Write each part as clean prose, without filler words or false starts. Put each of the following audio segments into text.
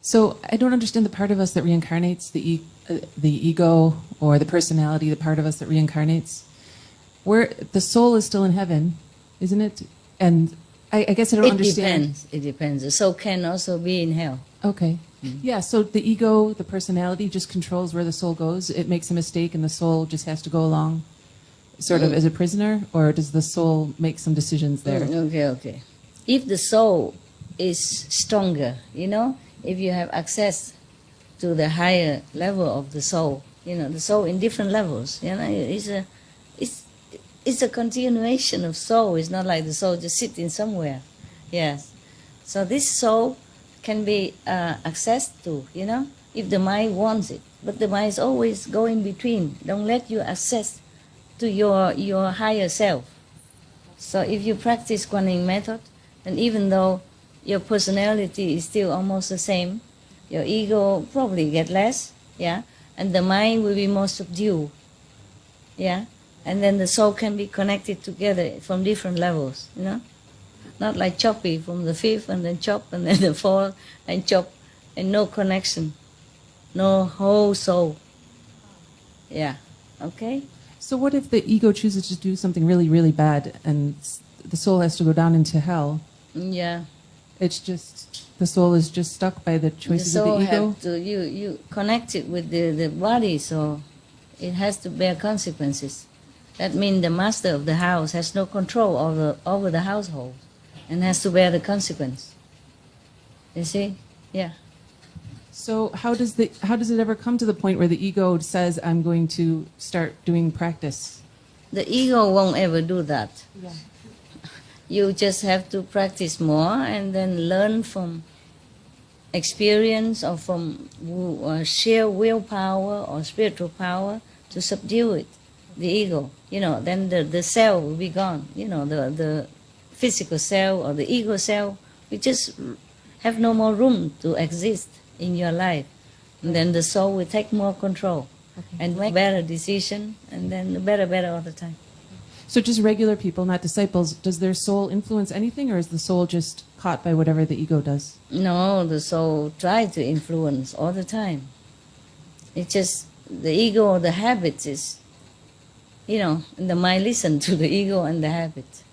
So I don't understand the part of us that reincarnates, the ego or the personality, the part of us that reincarnates. Where the soul is still in heaven, isn't it? And I guess I don't understand. It depends. The soul can also be in hell. Okay. Yeah, so the ego, the personality just controls where the soul goes. It makes a mistake and the soul just has to go along sort of as a prisoner, or does the soul make some decisions there? Okay. If the soul is stronger, if you have access to the higher level of the soul, the soul in different levels, it's a continuation of soul. It's not like the soul just sitting somewhere. Yes. So this soul can be accessed to, if the mind wants it. But the mind is always going between. Don't let you access to your higher self. So if you practice Kuan Yin method, and even though your personality is still almost the same, your ego probably get less, and the mind will be more subdued, and then the soul can be connected together from different levels, not like choppy from the fifth and then chop and then the fourth and chop and no connection, no whole soul. Okay? So what if the ego chooses to do something really, really bad and the soul has to go down into hell? Yeah. It's just, the soul is just stuck by the choices of the ego? Have to, you connect it with the body, so it has to bear consequences. That means the master of the house has no control over the household and has to bear the consequence. You see? Yeah. So how does it ever come to the point where the ego says, I'm going to start doing practice? The ego won't ever do that. Yeah. You just have to practice more and then learn from experience or from sheer willpower or spiritual power to subdue it, the ego. Then the cell will be gone. The physical cell or the ego cell, we just have no more room to exist in your life. And then the soul will take more control and make better decision, and then better all the time. So just regular people, not disciples, does their soul influence anything, or is the soul just caught by whatever the ego does? No, the soul tries to influence all the time. It's just the ego or the habits is, and the mind listen to the ego and the habit.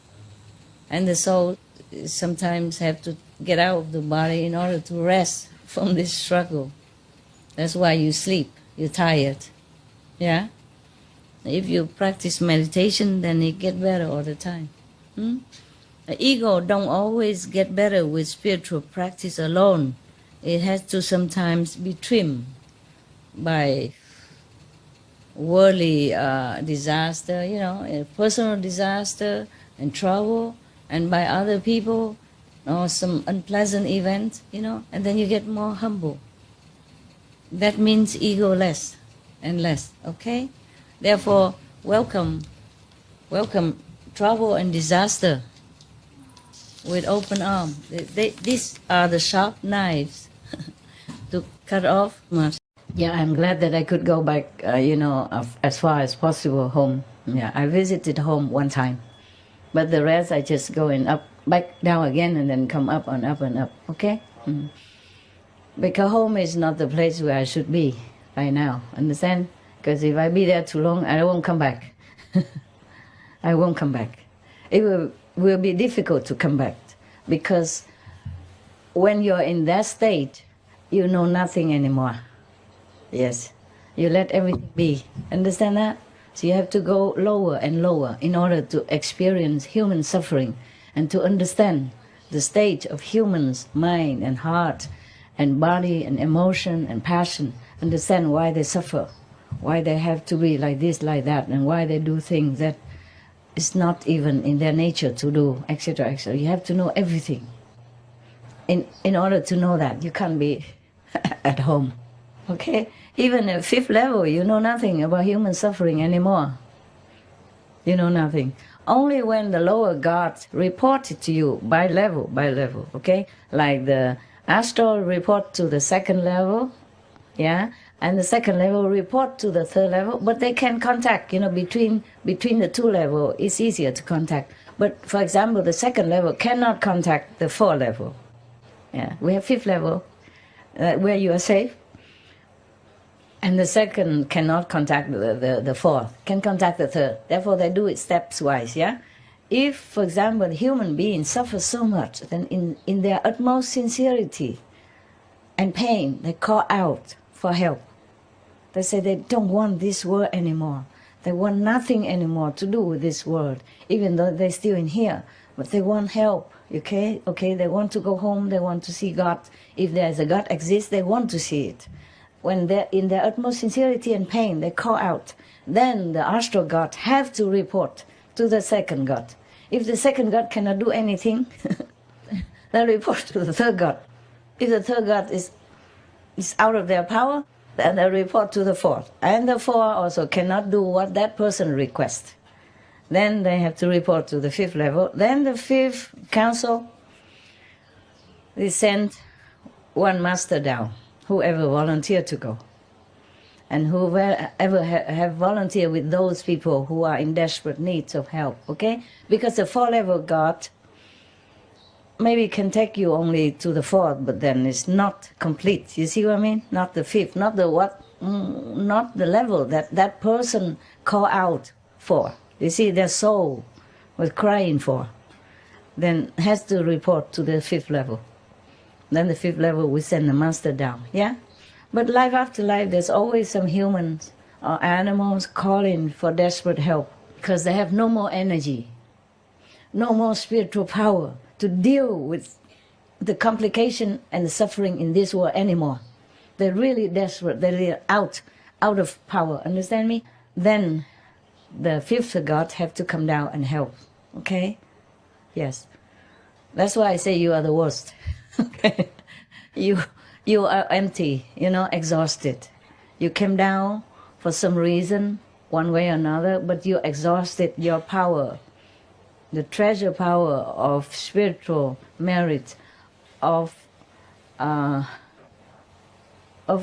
And the soul sometimes have to get out of the body in order to rest from this struggle. That's why you sleep, you're tired. Yeah? If you practice meditation, then it get better all the time. The ego don't always get better with spiritual practice alone. It has to sometimes be trimmed by worldly disaster, personal disaster and trouble, and by other people, or some unpleasant event, and then you get more humble. That means ego less and less, okay? Therefore, welcome trouble and disaster with open arm. These are the sharp knives to cut off. Yeah, I'm glad that I could go back, as far as possible home. Yeah, I visited home one time, but the rest I just going back down again and then come up and up and up. Okay. Because home is not the place where I should be right now. Understand? Because if I be there too long, I won't come back. I won't come back. It will be difficult to come back, because when you're in that state, you know nothing anymore. Yes, you let everything be. Understand that? So you have to go lower and lower in order to experience human suffering and to understand the state of humans' mind and heart and body and emotion and passion. Understand why they suffer, why they have to be like this, like that, and why they do things that is not even in their nature to do, etc., etc. You have to know everything. In order to know that, you can't be at home. Okay? Even at fifth level, you know nothing about human suffering anymore. You know nothing. Only when the lower gods report it to you by level, okay? Like the astral report to the second level, and the second level report to the third level, but they can contact, between the two levels, it's easier to contact. But for example, the second level cannot contact the fourth level. Yeah, we have fifth level. where you are safe. And the second cannot contact the fourth, can contact the third. Therefore, they do it stepwise, yeah? If, for example, human beings suffer so much, then in their utmost sincerity and pain, they call out for help. They say they don't want this world anymore. They want nothing anymore to do with this world, even though they're still in here. But they want help, okay? Okay, they want to go home, they want to see God. If there's a God exists, they want to see it. When they're in their utmost sincerity and pain, they call out. Then the astral God have to report to the second God. If the second God cannot do anything, they report to the third God. If the third God is out of their power, then they report to the fourth. And the fourth also cannot do what that person requests. Then they have to report to the fifth level. Then the fifth council, they send one master down, whoever volunteered to go. And whoever have volunteered with those people who are in desperate need of help, okay? Because the four-level God maybe can take you only to the fourth, but then it's not complete. You see what I mean? Not the fifth, not the level that person call out for. You see, their soul was crying for. Then has to report to the fifth level. Then the fifth level we send the master down, yeah? But life after life, there's always some humans or animals calling for desperate help because they have no more energy, no more spiritual power to deal with the complication and the suffering in this world anymore. They're really desperate. They're out of power. Understand me? Then the fifth God have to come down and help. Okay? Yes. That's why I say you are the worst. Okay? You are empty, exhausted. You came down for some reason, one way or another, but you exhausted your power, the treasure power of spiritual merit, of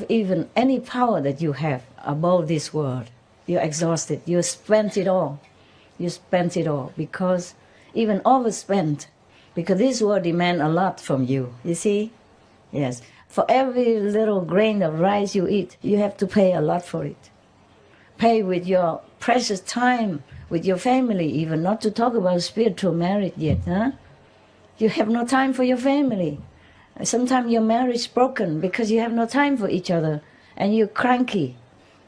even any power that you have above this world. You're exhausted. You spent it all. You spent it all because even overspent, because this world demands a lot from you. You see? Yes. For every little grain of rice you eat, you have to pay a lot for it. Pay with your precious time, with your family even, not to talk about spiritual marriage yet, huh? You have no time for your family. Sometimes your marriage is broken because you have no time for each other and you're cranky,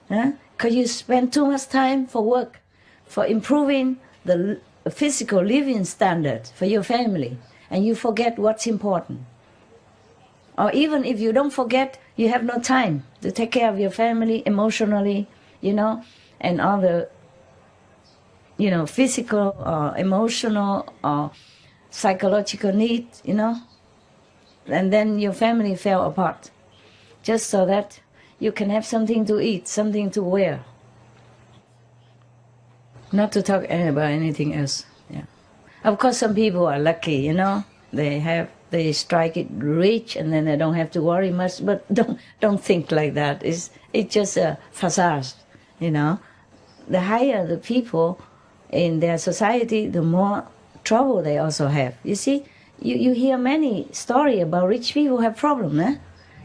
huh? Because you spend too much time for work, for improving the physical living standard for your family, and you forget what's important. Or even if you don't forget, you have no time to take care of your family emotionally, and all the, physical or emotional or psychological needs, And then your family fell apart just so that you can have something to eat, something to wear. Not to talk about anything else. Yeah. Of course, some people are lucky, They strike it rich and then they don't have to worry much. But don't think like that. It's just a facade, The higher the people in their society, the more trouble they also have. You see, you hear many stories about rich people who have problems, eh?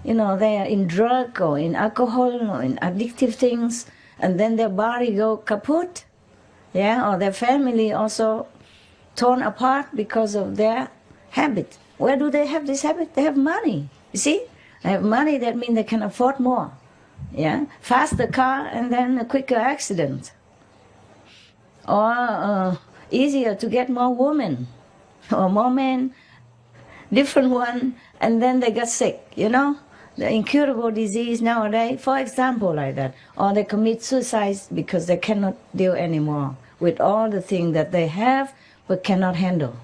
They are in drug or in alcohol or in addictive things, and then their body go kaput, or their family also torn apart because of their habit. Where do they have this habit? They have money. You see? They have money, that means they can afford more. Yeah? Faster car and then a quicker accident. Or easier to get more women or more men, different one, and then they get sick, The incurable disease nowadays, for example, like that. Or they commit suicide because they cannot deal anymore with all the things that they have but cannot handle.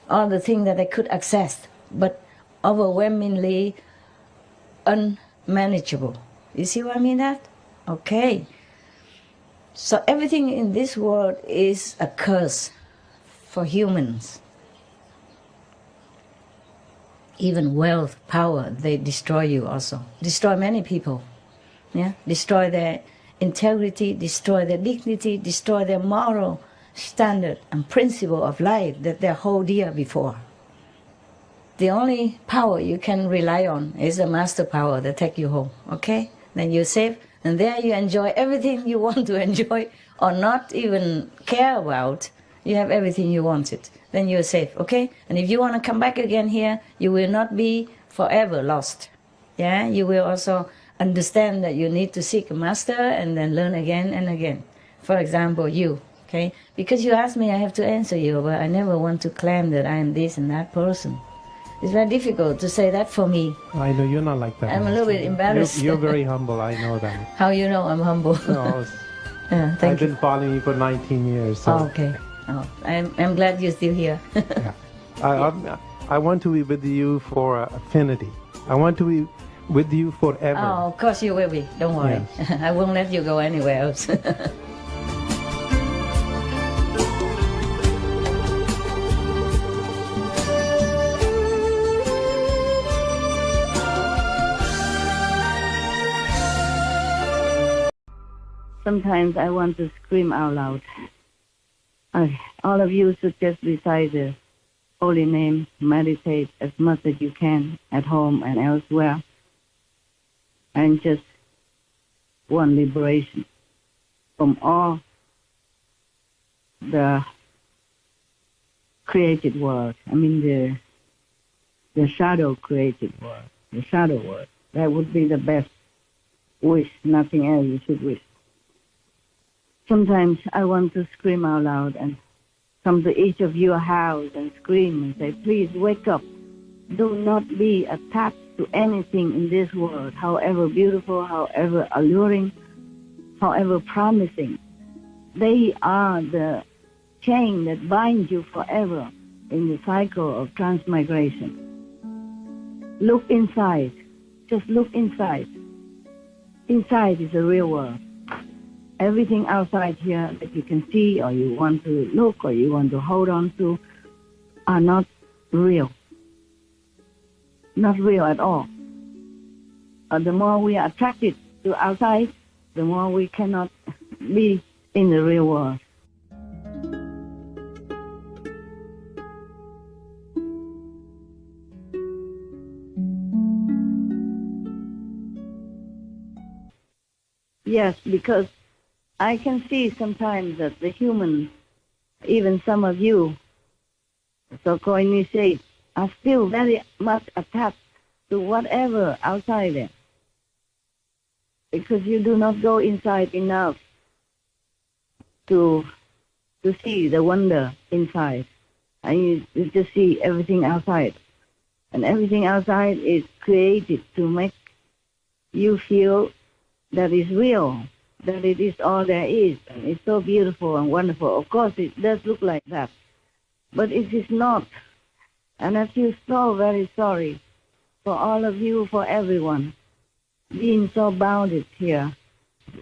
All the things that they could access, but overwhelmingly unmanageable. You see what I mean that? Okay. So everything in this world is a curse for humans. Even wealth, power, they destroy you also. Destroy many people. Yeah? Destroy their integrity, destroy their dignity, destroy their moral standard and principle of life that they hold dear before. the only power you can rely on is the master power that take you home, okay? Then you're safe, and there you enjoy everything you want to enjoy or not even care about. You have everything you wanted. Then you're safe, okay? And if you want to come back again here, you will not be forever lost. Yeah, you will also understand that you need to seek a master and then learn again and again. For example, you, okay? Because you asked me, I have to answer you, but I never want to claim that I am this and that person. It's very difficult to say that for me. I know you're not like that. I'm a little bit embarrassed. You're very humble, I know that. How you know I'm humble? No, Thank I've you. been following you for 19 years. So. Oh, okay. Oh, I'm glad you're still here. Yeah. I want to be with you for affinity. I want to be with you forever. Oh, of course you will be. Don't worry. Yes. I won't let you go anywhere else. Sometimes I want to scream out loud. All of you should just recite the holy name, meditate as much as you can at home and elsewhere, and just want liberation from all the created world. I mean the shadow created world, the shadow world. That would be the best wish, nothing else you should wish. Sometimes I want to scream out loud and come to each of your house and scream and say, please wake up. Do not be attached to anything in this world, however beautiful, however alluring, however promising. They are the chain that binds you forever in the cycle of transmigration. Look inside. Just look inside. Inside is the real world. Everything outside here that you can see or you want to look or you want to hold on to are not real. Not real at all. The more we are attracted to outside, the more we cannot be in the real world. Yes, because I can see sometimes that the humans, even some of you, so-called initiates, are still very much attached to whatever outside there. Because you do not go inside enough to see the wonder inside. And you just see everything outside. And everything outside is created to make you feel that it's real, that it is all there is, and it's so beautiful and wonderful. Of course, it does look like that, but it is not. And I feel so very sorry for all of you, for everyone, being so bounded here.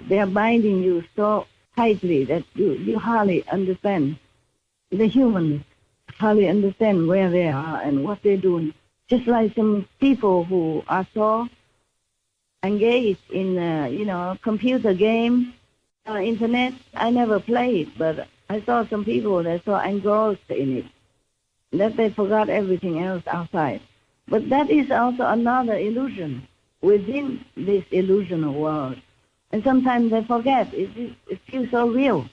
They are binding you so tightly that you hardly understand. The humans hardly understand where they are and what they're doing. Just like some people who are so engaged in, computer game, internet. I never played, but I saw some people that so engrossed in it that they forgot everything else outside. But that is also another illusion within this illusional world. And sometimes they forget. It feels so real.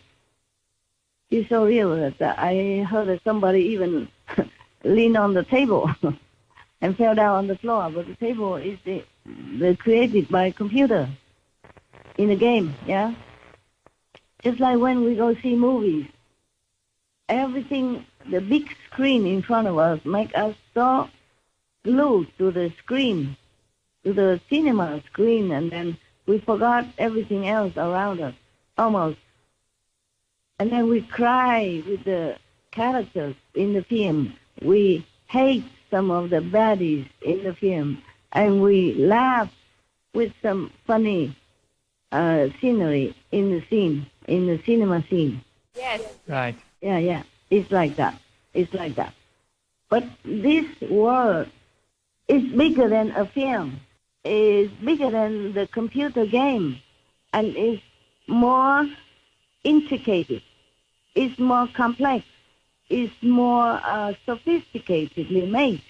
It's so real that I heard that somebody even leaned on the table and fell down on the floor. But the table is created by computer in a game, yeah? Just like when we go see movies, everything, the big screen in front of us make us so glued to the screen, to the cinema screen, and then we forgot everything else around us, almost. And then we cry with the characters in the film. We hate some of the baddies in the film, and we laugh with some funny scenery in the scene, in the cinema scene. Yes. Right. Yeah. It's like that. It's like that. But this world is bigger than a film. It's bigger than the computer game, and it's more intricate. It's more complex. It's more sophisticatedly made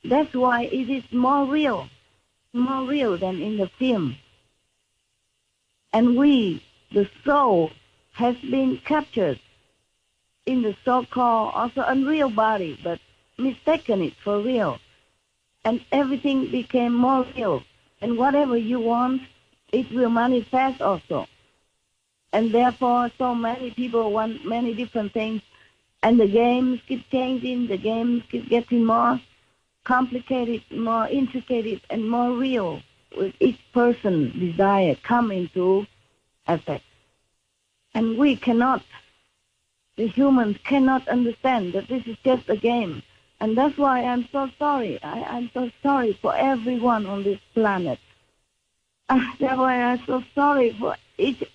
That's why it is more real than in the film. And we, the soul, has been captured in the so-called also unreal body, but mistaken it for real. And everything became more real. And whatever you want, it will manifest also. And therefore, so many people want many different things. And the games keep changing, the games keep getting more complicated, more intricate, and more real, with each person's desire come into effect. And we cannot, the humans cannot understand that this is just a game. And that's why I'm so sorry. I'm so sorry for everyone on this planet. That's why I'm so sorry for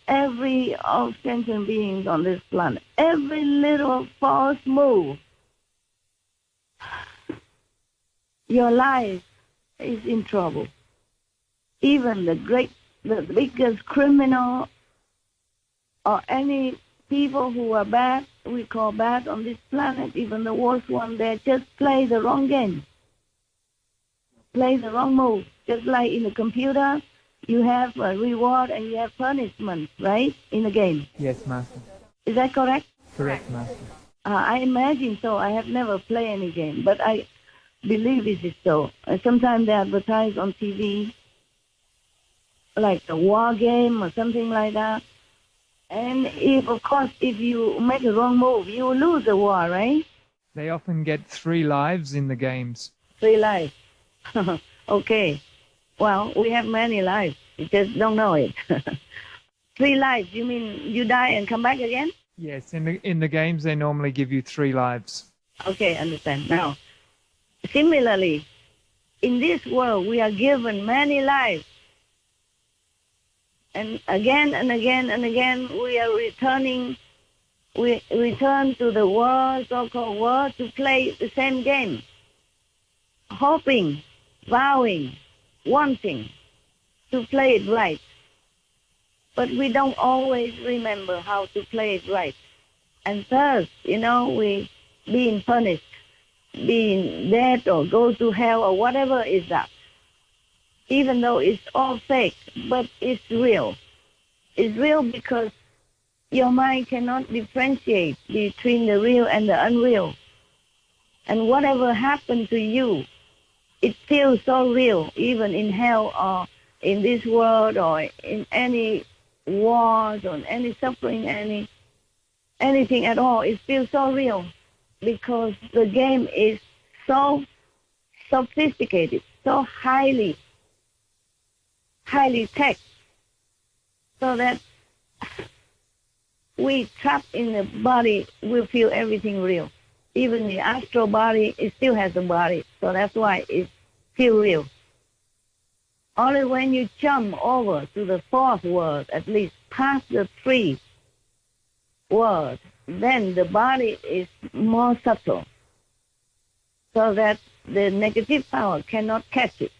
every of sentient beings on this planet. Every little false move, your life is in trouble. Even the biggest criminal or any people who are bad, we call bad on this planet, even the worst one, they just play the wrong game, play the wrong move. Just like in the computer, you have a reward and you have punishment, right, in the game? Yes, Master. Is that correct? Correct, Master. I imagine so. I have never played any game, but I believe it is so. Sometimes they advertise on TV, like a war game or something like that. And of course, if you make a wrong move, you will lose the war, right? They often get 3 lives in the games. 3 lives. Okay. Well, we have many lives. You just don't know it. 3 lives, you mean you die and come back again? Yes, in the games they normally give you 3 lives. Okay, understand. Now, similarly, in this world, we are given many lives. And again and again and again, we are returning. We return to the world, so-called world, to play the same game. Hoping, vowing, wanting to play it right. But we don't always remember how to play it right. And thus, we being punished, being dead or go to hell or whatever is that. Even though it's all fake, but it's real. It's real because your mind cannot differentiate between the real and the unreal. And whatever happened to you, it feels so real, even in hell or in this world or in any wars or any suffering, anything at all. It feels so real because the game is so sophisticated, so highly tech, so that we trapped in the body will feel everything real. Even the astral body, it still has a body, so that's why it feels real. Only when you jump over to the 4th world, at least past the 3 world, then the body is more subtle, so that the negative power cannot catch it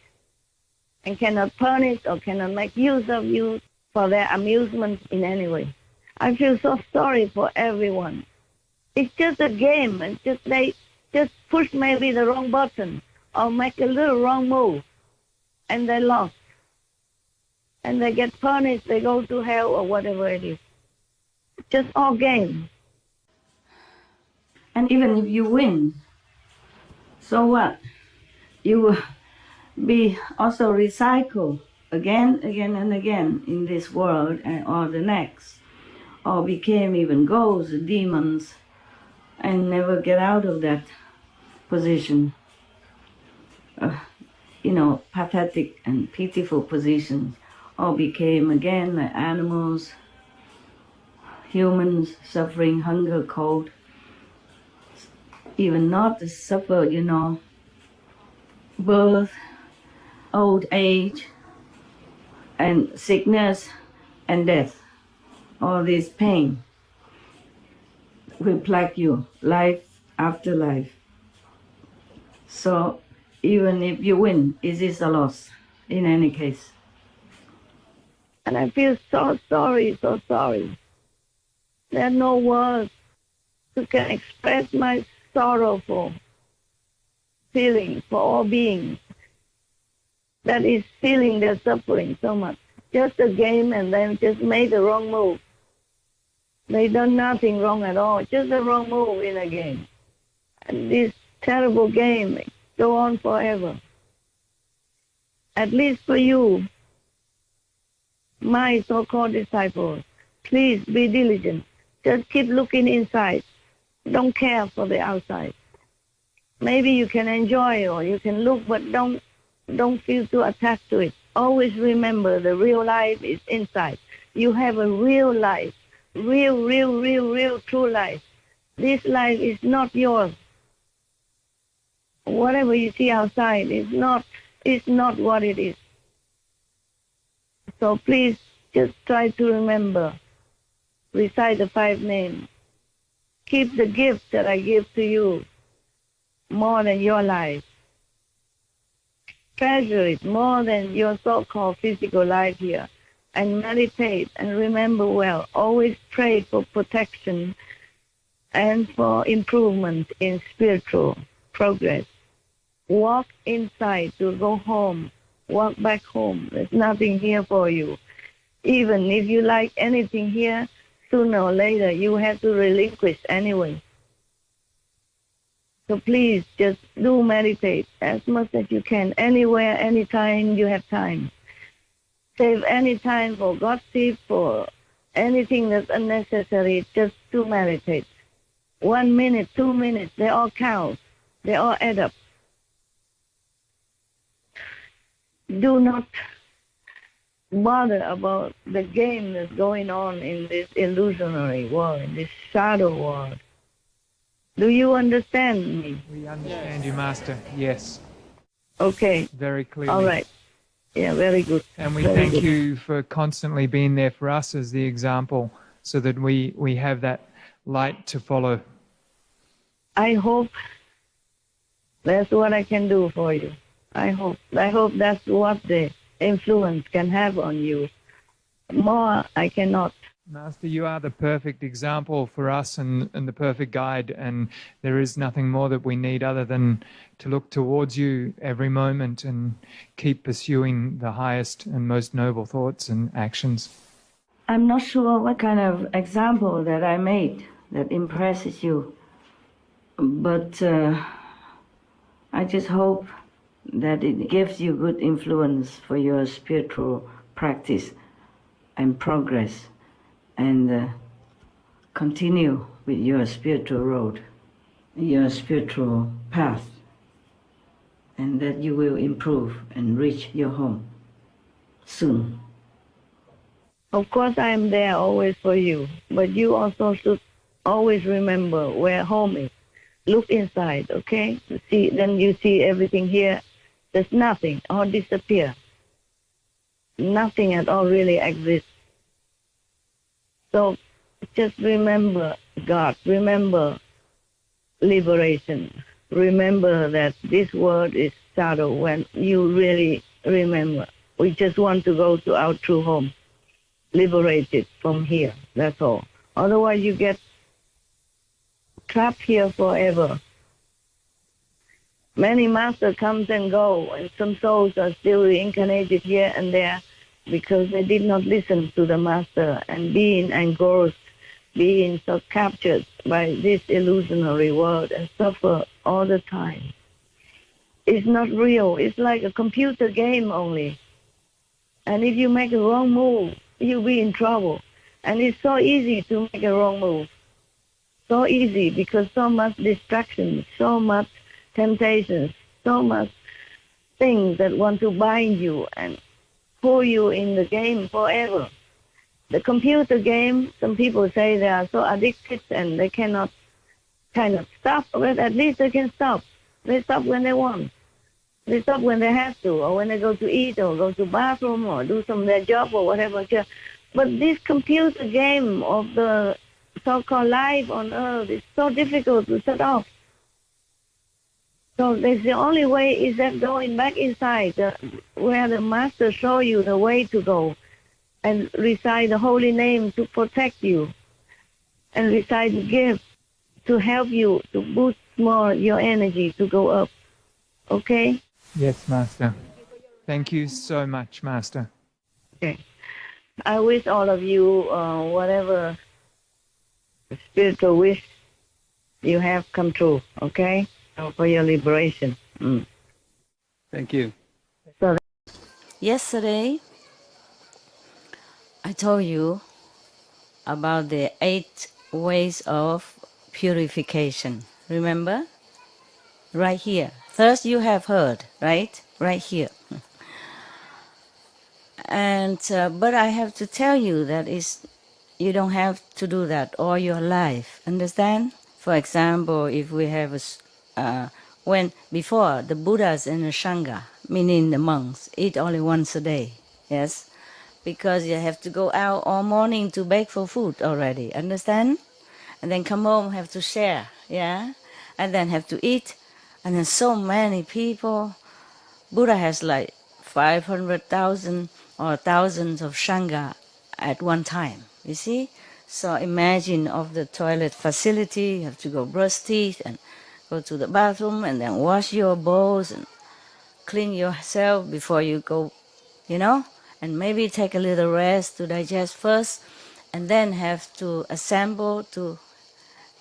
and cannot punish or cannot make use of you for their amusement in any way. I feel so sorry for everyone. It's just a game, and they just push maybe the wrong button or make a little wrong move, and they lost. And they get punished, they go to hell or whatever it is. Just all game. And even if you win, so what? You will be also recycled again and again in this world or the next, or became even ghosts, demons, and never get out of that position. Pathetic and pitiful positions, or became again like animals, humans suffering hunger, cold, even not to suffer, birth, old age, and sickness and death. All this pain will plague you life after life. So even if you win, it is a loss in any case. And I feel so sorry, so sorry. There are no words that can express my sorrowful feeling for all beings that is feeling their suffering so much. Just a game and then just made the wrong move. They done nothing wrong at all, just a wrong move in a game. And this terrible game go on forever. At least for you, my so-called disciples, please be diligent. Just keep looking inside. Don't care for the outside. Maybe you can enjoy or you can look, but don't feel too attached to it. Always remember the real life is inside. You have a real life, real, true life. This life is not yours. Whatever you see outside is not what it is. So please just try to remember. Recite the 5 names. Keep the gift that I give to you more than your life. Treasure it more than your so-called physical life here. And meditate and remember well. Always pray for protection and for improvement in spiritual progress. Walk inside to go home. Walk back home. There's nothing here for you. Even if you like anything here, sooner or later you have to relinquish anyway. So please just do meditate as much as you can, anywhere, anytime you have time. Save any time for gossip, for anything that's unnecessary, just to meditate. 1 minute, 2 minutes, they all count. They all add up. Do not bother about the game that's going on in this illusionary world, in this shadow world. Do you understand me? We understand you, Master. Yes. Okay. Very clearly. All right. Yeah, very good. And we very thank good. you for constantly being there for us as the example so that we have that light to follow. I hope that's what I can do for you. I hope that's what the influence can have on you. More I cannot. Master, you are the perfect example for us and the perfect guide, and there is nothing more that we need other than to look towards you every moment and keep pursuing the highest and most noble thoughts and actions. I'm not sure what kind of example that I made that impresses you, but I just hope that it gives you good influence for your spiritual practice and progress, and continue with your spiritual road, your spiritual path, and that you will improve and reach your home soon. Of course I am there always for you, but you also should always remember where home is. Look inside, okay? Then you see everything here. There's nothing, all disappear. Nothing at all really exists. So just remember God, remember liberation, remember that this world is shadow. When you really remember, we just want to go to our true home, liberated from here, that's all. Otherwise you get trapped here forever. Many masters comes and go, and some souls are still reincarnated here and there because they did not listen to the master and being engrossed, being so captured by this illusionary world and suffer all the time. It's not real. It's like a computer game only. And if you make a wrong move, you'll be in trouble. And it's so easy to make a wrong move. So easy because so much distraction, so much temptations, so much things that want to bind you and pull you in the game forever. The computer game, some people say they are so addicted and they cannot kind of stop, but at least they can stop. They stop when they want. They stop when they have to, or when they go to eat, or go to bathroom, or do some of their job, or whatever. But this computer game of the so-called life on earth is so difficult to shut off. So the only way is that going back inside, where the master show you the way to go, and recite the holy name to protect you, and recite the gift to help you to boost more your energy to go up. Okay? Yes, Master. Thank you so much, Master. Okay. I wish all of you whatever spiritual wish you have come true, okay? For your liberation. Thank you. So Yesterday, I told you about the 8 ways of purification. Remember? Right here. First you have heard, right? Right here. And but I have to tell you that you don't have to do that all your life. Understand? For example, if we have when before the Buddhas and the Sangha, meaning the monks, eat only once a day. Yes, because you have to go out all morning to beg for food already. Understand? And then come home, have to share. Yeah, and then have to eat, and then so many people. Buddha has like 500,000 or thousands of Sangha at one time, you see? So imagine of the toilet facility, you have to go brush teeth and go to the bathroom and then wash your bowls and clean yourself before you go, you know? And maybe take a little rest to digest first and then have to assemble to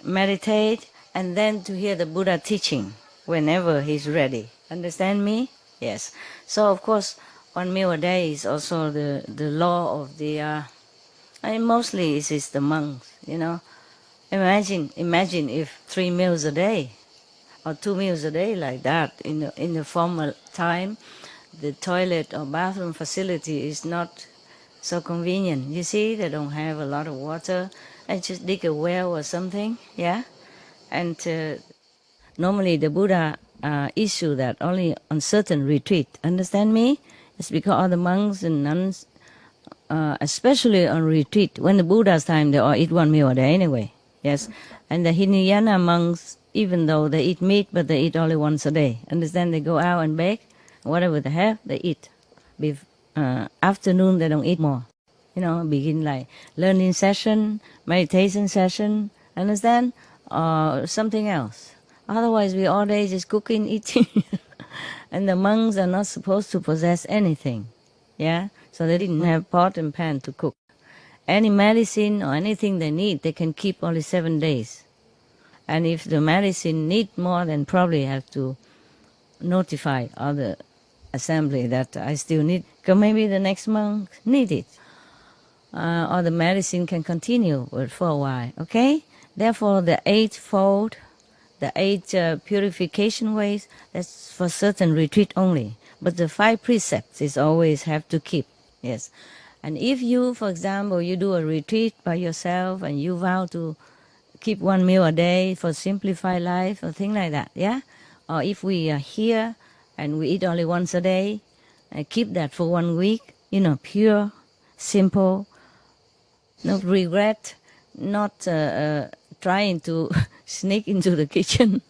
meditate and then to hear the Buddha teaching whenever he's ready. Understand me? Yes. So of course, 1 meal a day is also the law of the. Mostly it is the monks. You know, imagine if 3 meals a day, or 2 meals a day like that in the formal time, the toilet or bathroom facility is not so convenient. You see, they don't have a lot of water. And just dig a well or something. Yeah, and normally the Buddha issue that only on certain retreat. Understand me? It's because all the monks and nuns, especially on retreat, when the Buddha's time, they all eat 1 meal a day anyway. Yes, and the Hinayana monks, even though they eat meat, but they eat only once a day. Understand? They go out and beg, whatever they have, they eat. Afternoon, they don't eat more. You know, begin like learning session, meditation session. Understand? Or something else. Otherwise, we all day just cooking, eating. And the monks are not supposed to possess anything. Yeah? So they didn't have pot and pan to cook. Any medicine or anything they need, they can keep only 7 days. And if the medicine need more, then probably have to notify other assembly that I still need, because maybe the next monk need it. Or the medicine can continue for a while, okay? Therefore, the 8-fold, the 8 purification ways, that's for certain retreat only. But the 5 precepts is always have to keep, yes. And if you, for example, you do a retreat by yourself and you vow to keep 1 meal a day for simplified life or thing like that, yeah? Or if we are here and we eat only once a day, keep that for 1 week, you know, pure, simple, no regret, not trying to sneak into the kitchen,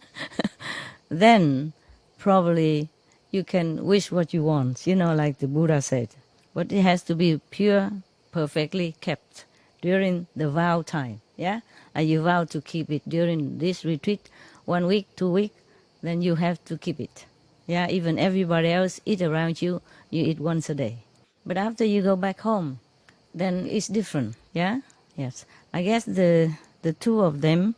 then probably you can wish what you want, you know, like the Buddha said. But it has to be pure, perfectly kept during the vow time, yeah? And you vow to keep it during this retreat, 1 week, 2 weeks, then you have to keep it. Yeah, even everybody else eat around you, you eat once a day. But after you go back home, then it's different, yeah? Yes. I guess the 2 of them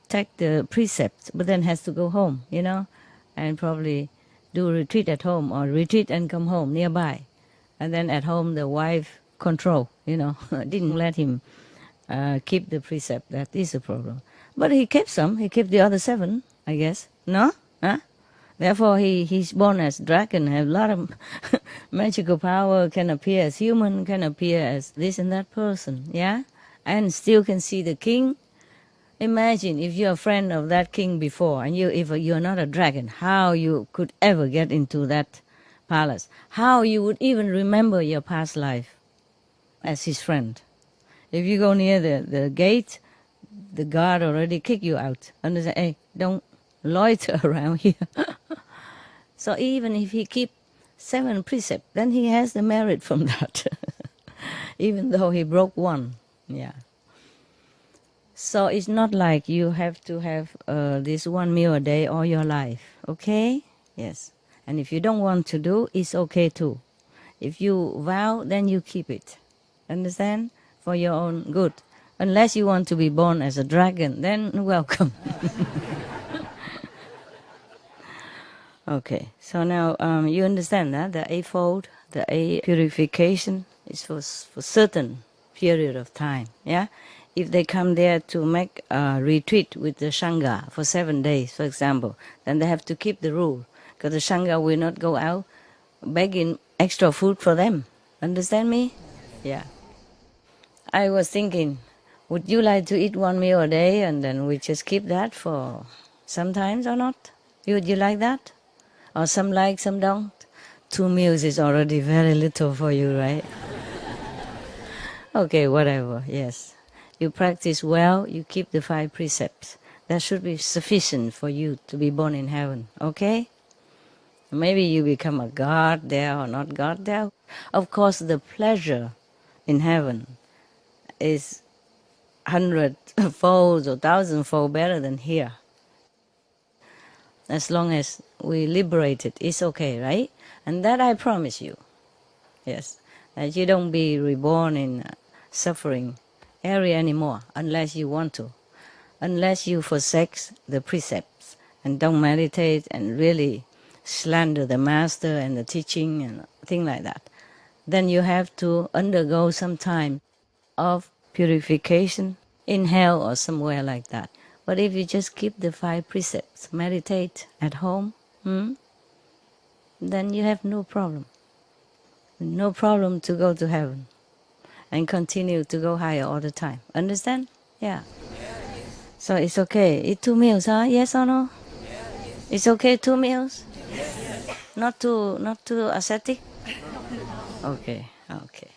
take the precepts, but then has to go home, you know, and probably do a retreat at home or retreat and come home nearby. And then at home the wife control, you know, didn't let him keep the precept. That is a problem. But he kept some. He kept the other 7, I guess. No? Huh? Therefore, he's born as dragon, have a lot of magical power, can appear as human, can appear as this and that person, yeah? And still can see the king. Imagine if you're a friend of that king before, and if you're not a dragon, how you could ever get into that palace? How you would even remember your past life as his friend? If you go near the gate, the guard already kick you out. And they say, hey, don't loiter around here. So even if he keep 7 precepts, then he has the merit from that. Even though he broke 1. Yeah. So it's not like you have to have this 1 meal a day all your life. Okay? Yes. And if you don't want to do, it's okay too. If you vow, then you keep it. Understand? For your own good. Unless you want to be born as a dragon, then welcome. Okay, so now you understand that the eightfold, the eight purification is for certain period of time. Yeah, if they come there to make a retreat with the Sangha for 7 days, for example, then they have to keep the rule, because the Sangha will not go out begging extra food for them. Understand me? Yeah. I was thinking, would you like to eat 1 meal a day and then we just keep that for sometimes or not? Would you like that? Or some like, some don't? 2 meals is already very little for you, right? Okay, whatever, yes. You practice well, you keep the 5 precepts. That should be sufficient for you to be born in heaven, okay? Maybe you become a god there or not god there. Of course, the pleasure in heaven is 100-fold or 1,000-fold better than here. As long as we liberate it, it's okay, right? And that I promise you. Yes. That you don't be reborn in suffering area anymore, unless you want to. Unless you forsake the precepts and don't meditate and really slander the master and the teaching and things like that. Then you have to undergo some time of purification in hell or somewhere like that. But if you just keep the 5 precepts, meditate at home, then you have no problem. No problem to go to heaven and continue to go higher all the time. Understand? Yeah. So it's okay. Eat 2 meals, huh? Yes or no? It's okay 2 meals? Not too ascetic? Okay, okay.